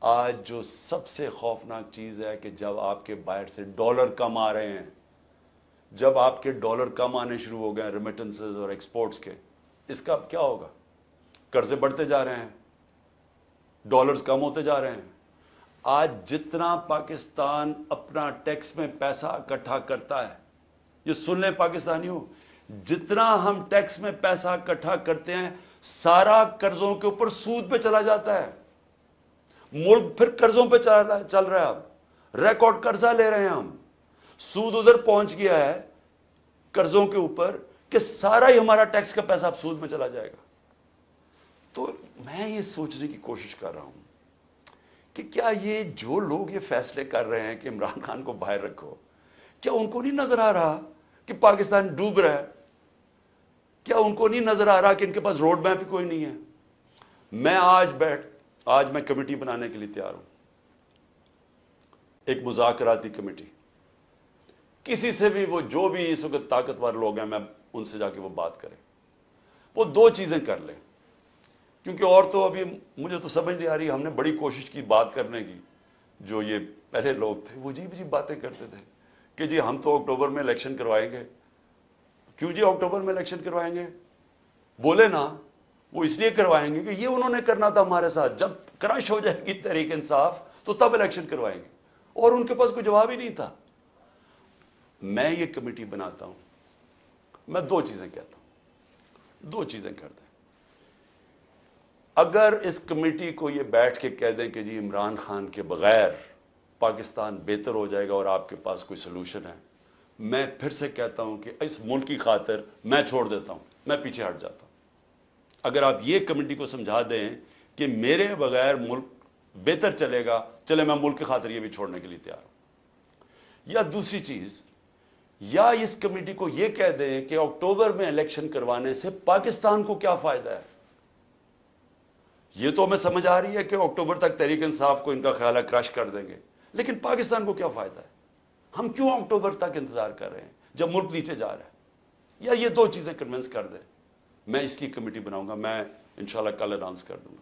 آج جو سب سے خوفناک چیز ہے کہ جب آپ کے باہر سے ڈالر کم آ رہے ہیں، جب آپ کے ڈالر کم آنے شروع ہو گئے ریمیٹنسز اور ایکسپورٹس کے، اس کا اب کیا ہوگا؟ قرضے بڑھتے جا رہے ہیں، ڈالرز کم ہوتے جا رہے ہیں۔ آج جتنا پاکستان اپنا ٹیکس میں پیسہ اکٹھا کرتا ہے، یہ سن لیں پاکستانیوں، جتنا ہم ٹیکس میں پیسہ اکٹھا کرتے ہیں سارا قرضوں کے اوپر سود پہ چلا جاتا ہے۔ ملک پھر قرضوں پہ چل رہا ہے، اب ریکارڈ قرضہ لے رہے ہیں ہم، سود ادھر پہنچ گیا ہے قرضوں کے اوپر کہ سارا ہی ہمارا ٹیکس کا پیسہ اب سود میں چلا جائے گا۔ تو میں یہ سوچنے کی کوشش کر رہا ہوں کہ کیا یہ جو لوگ یہ فیصلے کر رہے ہیں کہ عمران خان کو باہر رکھو، کیا ان کو نہیں نظر آ رہا کہ پاکستان ڈوب رہا ہے؟ کیا ان کو نہیں نظر آ رہا کہ ان کے پاس روڈ میپ ہی کوئی نہیں ہے؟ میں آج میں کمیٹی بنانے کے لیے تیار ہوں، ایک مذاکراتی کمیٹی، کسی سے بھی، وہ جو بھی اس وقت طاقتور لوگ ہیں، میں ان سے جا کے وہ بات کریں، وہ دو چیزیں کر لیں، کیونکہ اور تو ابھی مجھے تو سمجھ نہیں آ رہی۔ ہم نے بڑی کوشش کی بات کرنے کی، جو یہ پہلے لوگ تھے وہ عجیب عجیب باتیں کرتے تھے کہ جی ہم تو اکتوبر میں الیکشن کروائیں گے۔ کیوں جی اکتوبر میں الیکشن کروائیں گے؟ بولے نا، وہ اس لیے کروائیں گے کہ یہ انہوں نے کرنا تھا ہمارے ساتھ، جب کرش ہو جائے گی تحریک انصاف تو تب الیکشن کروائیں گے، اور ان کے پاس کوئی جواب ہی نہیں تھا۔ میں یہ کمیٹی بناتا ہوں، میں دو چیزیں کہتا ہوں، دو چیزیں کر دیں۔ اگر اس کمیٹی کو یہ بیٹھ کے کہہ دیں کہ جی عمران خان کے بغیر پاکستان بہتر ہو جائے گا اور آپ کے پاس کوئی سلوشن ہے، میں پھر سے کہتا ہوں کہ اس ملک کی خاطر میں چھوڑ دیتا ہوں، میں پیچھے ہٹ جاتا ہوں۔ اگر آپ یہ کمیٹی کو سمجھا دیں کہ میرے بغیر ملک بہتر چلے گا، چلے میں ملک کی خاطر یہ بھی چھوڑنے کے لیے تیار ہوں۔ یا دوسری چیز، یا اس کمیٹی کو یہ کہہ دیں کہ اکتوبر میں الیکشن کروانے سے پاکستان کو کیا فائدہ ہے؟ یہ تو ہمیں سمجھ آ رہی ہے کہ اکتوبر تک تحریک انصاف کو ان کا خیال ہے کرش کر دیں گے، لیکن پاکستان کو کیا فائدہ ہے؟ ہم کیوں اکتوبر تک انتظار کر رہے ہیں جب ملک نیچے جا رہا ہے؟ یا یہ دو چیزیں کنونس کر دیں، میں اس کی کمیٹی بناؤں گا، میں انشاءاللہ کل اناؤنس کر دوں گا۔